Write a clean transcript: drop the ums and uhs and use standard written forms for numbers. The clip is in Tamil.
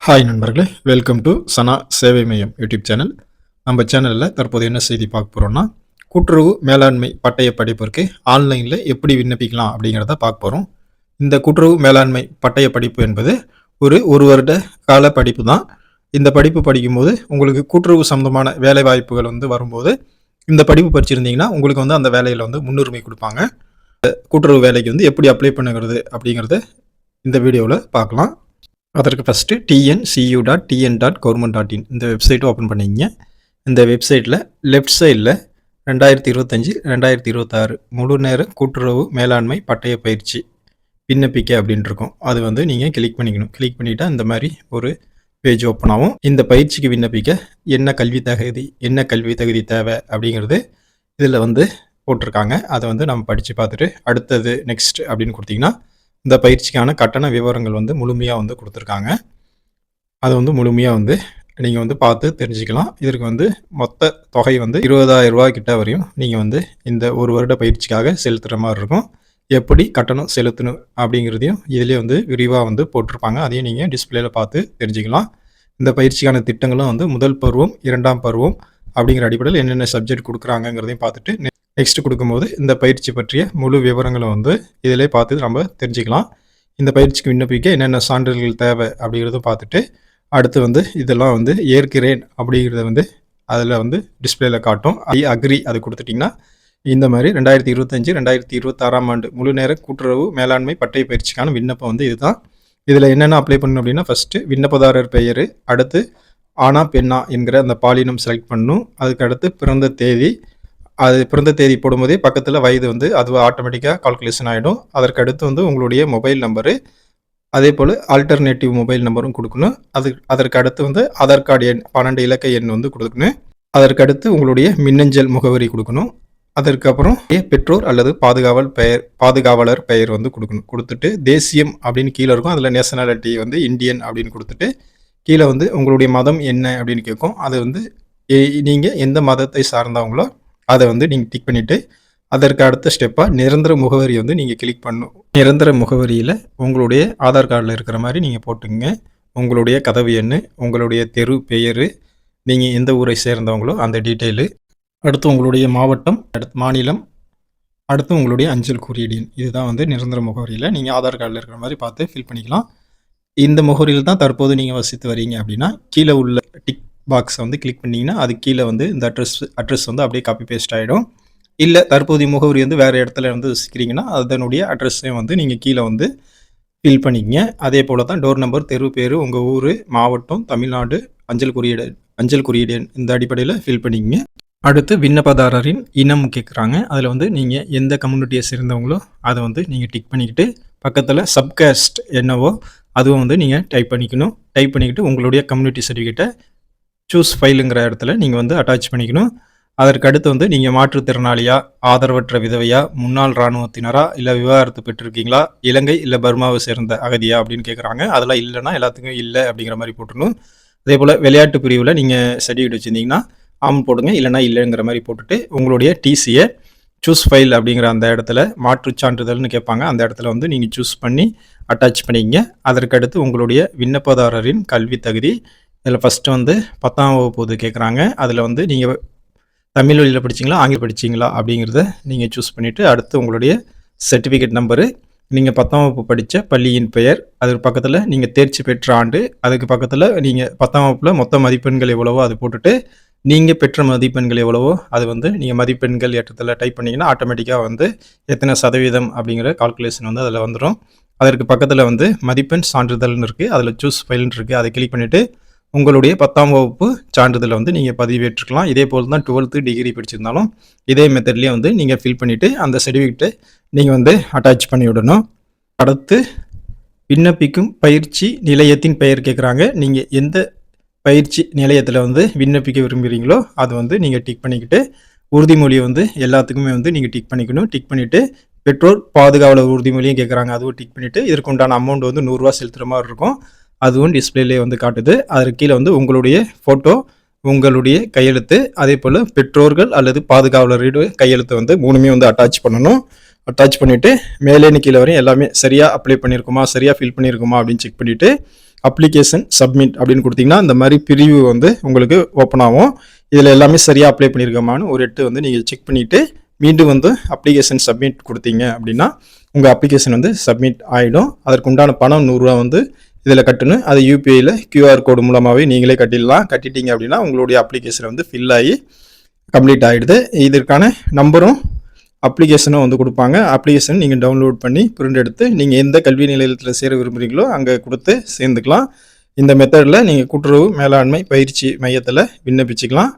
ஹாய் நண்பர்களே, வெல்கம் டு சனா சேவை மையம் யூடியூப் சேனல். நம்ம சேனலில் தற்போது என்ன செய்தி பார்க்க போகிறோம்னா, கூட்டுறவு மேலாண்மை பட்டய படிப்பிற்கு ஆன்லைனில் எப்படி விண்ணப்பிக்கலாம் அப்படிங்கிறத பார்க்க போகிறோம். இந்த கூட்டுறவு மேலாண்மை பட்டய படிப்பு என்பது ஒரு வருட கால படிப்பு தான். இந்த படிப்பு படிக்கும்போது உங்களுக்கு கூட்டுறவு சம்பந்தமான வேலை வாய்ப்புகள் வரும்போது இந்த படிப்பு படிச்சிருந்தீங்கன்னா உங்களுக்கு அந்த வேலையில் முன்னுரிமை கொடுப்பாங்க. கூட்டுறவு வேலைக்கு எப்படி அப்ளை பண்ணுறது அப்படிங்கிறத இந்த வீடியோவில் பார்க்கலாம். அதற்கு ஃபஸ்ட்டு tncu.tn.government.in இந்த வெப்சைட்டை ஓப்பன் பண்ணிங்க. இந்த வெப்சைட்டில் லெஃப்ட் சைடில் 2025-2026 முழு நேர கூட்டுறவு மேலாண்மை பட்டய பயிற்சி விண்ணப்பிக்க அப்படின்ட்டு இருக்கும். அது நீங்கள் கிளிக் பண்ணிக்கணும். கிளிக் பண்ணிவிட்டால் இந்த மாதிரி ஒரு பேஜ் ஓப்பன் ஆகும். இந்த பயிற்சிக்கு விண்ணப்பிக்க என்ன கல்வி தகுதி தேவை அப்படிங்கிறது இதில் போட்டிருக்காங்க. அதை நம்ம படித்து பார்த்துட்டு அடுத்தது நெக்ஸ்ட் அப்படின்னு கொடுத்தீங்கன்னா இந்த பயிற்சிக்கான கட்டண விவரங்கள் முழுமையாக கொடுத்துருக்காங்க. அது முழுமையாக நீங்கள் பார்த்து தெரிஞ்சுக்கலாம். இதற்கு மொத்த தொகை 20,000 ரூபா கிட்ட வரையும் நீங்கள் இந்த ஒரு வருட பயிற்சிக்காக செலுத்துகிற மாதிரி இருக்கும். எப்படி கட்டணம் செலுத்தணும் அப்படிங்கிறதையும் இதிலே விரிவாக போட்டிருப்பாங்க. அதையும் நீங்கள் டிஸ்பிளேல பார்த்து தெரிஞ்சுக்கலாம். இந்த பயிற்சிக்கான திட்டங்களும் முதல் பருவம், இரண்டாம் பருவம் அப்படிங்கிற அடிப்படையில் என்னென்ன சப்ஜெக்ட் கொடுக்குறாங்கிறதையும் பார்த்துட்டு நெக்ஸ்ட் கொடுக்கும்போது இந்த பயிற்சி பற்றிய முழு விவரங்களும் இதிலே பார்த்து நம்ம தெரிஞ்சுக்கலாம். இந்த பயிற்சிக்கு விண்ணப்பிக்க என்னென்ன சான்றிதழ்கள் தேவை அப்படிங்கிறதும் பார்த்துட்டு அடுத்து இதெல்லாம் ஏற்கிறேன் அப்படிங்கிறத அதில் டிஸ்பிளேல காட்டும். அக்ரி அது கொடுத்துட்டிங்கன்னா இந்த மாதிரி 2025-2026 ஆண்டு முழு நேர கூட்டுறவு மேலாண்மை பட்டய பயிற்சிக்கான விண்ணப்பம் இதுதான். இதில் என்னென்ன அப்ளை பண்ணணும் அப்படின்னா ஃபஸ்ட்டு விண்ணப்பதாரர் பெயர், அடுத்து ஆனா பெண்ணா என்கிற அந்த பாலினம் செலக்ட் பண்ணணும். அதுக்கு அடுத்து பிறந்த தேதி, அது பிறந்த தேதி போடும்போதே பக்கத்தில் வயது அது ஆட்டோமேட்டிக்காக கால்குலேஷன் ஆகிடும். அதற்கு அடுத்து உங்களுடைய மொபைல் நம்பரு, அதே போல் ஆல்டர்னேட்டிவ் மொபைல் நம்பரும் கொடுக்கணும். அதற்கு அடுத்து ஆதார் கார்டு எண் 12 இலக்க எண் கொடுக்கணும். அதற்கு அடுத்து உங்களுடைய மின்னஞ்சல் முகவரி கொடுக்கணும். அதற்கப்புறம் பெற்றோர் அல்லது பாதுகாவலர் பெயர் கொடுக்கணும். கொடுத்துட்டு தேசியம் அப்படின்னு கீழே இருக்கும். அதில் நேஷனாலிட்டி இந்தியன் அப்படின்னு கொடுத்துட்டு கீழே உங்களுடைய மதம் என்ன அப்படின்னு கேட்கும். அது நீங்கள் எந்த மதத்தை சார்ந்தவங்களோ அதை நீங்கள் டிக் பண்ணிவிட்டு அதற்கு அடுத்த ஸ்டெப்பாக நிரந்தர முகவரி நீங்கள் கிளிக் பண்ணணும். நிரந்தர முகவரியில் உங்களுடைய ஆதார் கார்டில் இருக்கிற மாதிரி நீங்கள் போட்டுங்க. உங்களுடைய கதவு எண், உங்களுடைய தெரு பெயர், நீங்கள் எந்த ஊரை சேர்ந்தவங்களோ அந்த டீட்டெயிலு, அடுத்து உங்களுடைய மாவட்டம், அடுத்து மாநிலம், அடுத்து உங்களுடைய அஞ்சல் குறியீடு எண். இதுதான் நிரந்தர முகவரியில் நீங்கள் ஆதார் கார்டில் இருக்கிற மாதிரி பார்த்து ஃபில் பண்ணிக்கலாம். இந்த முகவரியில் தான் தற்போது நீங்கள் வசித்து வரீங்க அப்படின்னா கீழே உள்ள டிக் பாக்ஸை கிளிக் பண்ணிங்கன்னா அது கீழே இந்த அட்ரஸ் அப்படியே காப்பி பேஸ்ட் ஆகிடும். இல்லை தற்போதைய முகவரி வேறு இடத்துல வசிக்கிறீங்கன்னா அதனுடைய அட்ரஸையும் நீங்கள் கீழே ஃபில் பண்ணிக்கங்க. அதே போல் தான் டோர் நம்பர், தெரு பேர், உங்கள் ஊர், மாவட்டம், தமிழ்நாடு, அஞ்சல் குறியீடு இந்த அடிப்படையில் ஃபில் பண்ணிக்கங்க. அடுத்து விண்ணப்பதாரரின் இனம் கேட்குறாங்க. அதில் நீங்கள் எந்த கம்யூனிட்டியை சேர்ந்தவங்களோ அதை நீங்கள் டிக் பண்ணிக்கிட்டு பக்கத்தில் சப்காஸ்ட் என்னவோ அதுவும் நீங்கள் டைப் பண்ணிக்கணும். டைப் பண்ணிக்கிட்டு உங்களுடைய கம்யூனிட்டி சர்டிஃபிகேட்டை சூஸ் ஃபைலுங்கிற இடத்துல நீங்கள் அட்டாச் பண்ணிக்கணும். அதற்கு அடுத்து நீங்கள் மாற்றுத்திறனாளியா, ஆதரவற்ற விதவையா, முன்னாள் இராணுவத்தினரா, இல்லை விவாகரத்து பெற்றிருக்கீங்களா, இலங்கை இல்லை பர்மாவை சேர்ந்த அகதியா அப்படின்னு கேட்குறாங்க. அதெல்லாம் இல்லைன்னா எல்லாத்துக்கும் இல்லை அப்படிங்கிற மாதிரி போட்டுடணும். அதே போல் விளையாட்டு பிரிவில் நீங்கள் சர்டிஃபிகேட் வச்சுருந்தீங்கன்னா ஆம் போடுங்க, இல்லைனா இல்லைங்கிற மாதிரி போட்டுட்டு உங்களுடைய டிசியை சூஸ் ஃபைல் அப்படிங்கிற அந்த இடத்துல மாற்றுச் சான்றிதழ்னு கேட்பாங்க. அந்த இடத்துல நீங்கள் சூஸ் பண்ணி அட்டாச் பண்ணிக்கங்க. அதற்கு அடுத்து உங்களுடைய விண்ணப்பதாரரின் கல்வி தகுதி, இதில் ஃபஸ்ட்டு 10ஆம் வகுப்பு கேட்குறாங்க. அதில் நீங்கள் தமிழ் வழியில் படிச்சிங்களா, ஆங்கிலம் படிச்சிங்களா அப்படிங்கிறத நீங்கள் சூஸ் பண்ணிவிட்டு அடுத்து உங்களுடைய சர்டிஃபிகேட் நம்பரு, நீங்கள் 10ஆம் வகுப்பு படித்த பள்ளியின் பெயர், அதுக்கு பக்கத்தில் நீங்கள் தேர்ச்சி பெற்ற ஆண்டு, அதுக்கு பக்கத்தில் நீங்கள் 10ஆம் வகுப்பில் மொத்த மதிப்பெண்கள் எவ்வளவோ அது போட்டுட்டு நீங்கள் பெற்ற மதிப்பெண்கள் எவ்வளவோ அது நீங்கள் மதிப்பெண்கள் ஏற்றத்தில் டைப் பண்ணிங்கன்னா ஆட்டோமேட்டிக்காக எத்தனை சதவீதம் அப்படிங்கிற கால்குலேஷன் அதில் வந்துடும். அதற்கு பக்கத்தில் மதிப்பெண் சான்றிதழ்னு இருக்குது, அதில் சூஸ் ஃபைல்னு இருக்குது. அதை கிளிக் பண்ணிவிட்டு உங்களுடைய 10ஆம் வகுப்பு சான்றிதழை நீங்கள் பதிவேற்றுக்கலாம். இதே போல் தான் 12th டிகிரி படிச்சிருந்தாலும் இதே மெத்தட்லேயே நீங்கள் ஃபில் பண்ணிவிட்டு அந்த சர்டிஃபிகேட்டை நீங்கள் அட்டாச் பண்ணி விடணும். அடுத்து விண்ணப்பிக்கும் பயிற்சி நிலையத்தின் பெயர் கேட்குறாங்க. நீங்கள் எந்த பயிற்சி நிலையத்தில் விண்ணப்பிக்க விரும்புகிறீங்களோ அது நீங்கள் டிக் பண்ணிக்கிட்டு உறுதிமொழியை எல்லாத்துக்குமே நீங்கள் டிக் பண்ணிக்கணும். டிக் பண்ணிவிட்டு பெற்றோர் பாதுகாவலர் உறுதிமொழியும் கேட்குறாங்க, அதுவும் டிக் பண்ணிவிட்டு இதற்கு உண்டான அமௌண்ட் 100 ரூபா செலுத்துகிற மாதிரி இருக்கும். அதுவும் டிஸ்பிளேலே காட்டுது. அதற்கு கீழே உங்களுடைய ஃபோட்டோ, உங்களுடைய கையெழுத்து, அதே போல் பெற்றோர்கள் அல்லது பாதுகாவலருடைய கையெழுத்து மூணுமே அட்டாச் பண்ணணும். அட்டாச் பண்ணிவிட்டு மேலேன்னு கீழே வரையும் எல்லாமே சரியாக அப்ளை பண்ணியிருக்குமா, சரியாக ஃபில் பண்ணியிருக்குமா அப்படின்னு செக் பண்ணிவிட்டு அப்ளிகேஷன் சப்மிட் அப்படின்னு கொடுத்தீங்கன்னா இந்த மாதிரி பிரிவு வந்து உங்களுக்கு ஓப்பன் ஆகும். இதில் எல்லாமே சரியாக அப்ளை பண்ணியிருக்கோமான்னு ஒரு எட்டு வந்து நீங்கள் செக் பண்ணிவிட்டு மீண்டும் வந்து அப்ளிகேஷன் சப்மிட் கொடுத்தீங்க அப்படின்னா உங்கள் அப்ளிகேஷன் வந்து சப்மிட் ஆகிடும். அதற்கு உண்டான பணம் 100 ரூபா வந்து இதில் கட்டணும். அது யூபிஐயில் QR கோடு மூலமாகவே நீங்களே கட்டிடலாம். கட்டிட்டீங்க அப்படின்னா உங்களுடைய அப்ளிகேஷன் வந்து ஃபில் ஆகி கம்ப்ளீட் ஆகிடுது. இதற்கான நம்பரும் அப்ளிகேஷனும் வந்து கொடுப்பாங்க. அப்ளிகேஷன் நீங்கள் டவுன்லோட் பண்ணி பிரிண்ட் எடுத்து நீங்கள் எந்த கல்வி நிலையத்தில் சேர விரும்புகிறீங்களோ அங்கே கொடுத்து சேர்ந்துக்கலாம். இந்த மெத்தடில் நீங்கள் கூட்டுறவு மேலாண்மை பயிற்சி மையத்தில் விண்ணப்பிச்சுக்கலாம்.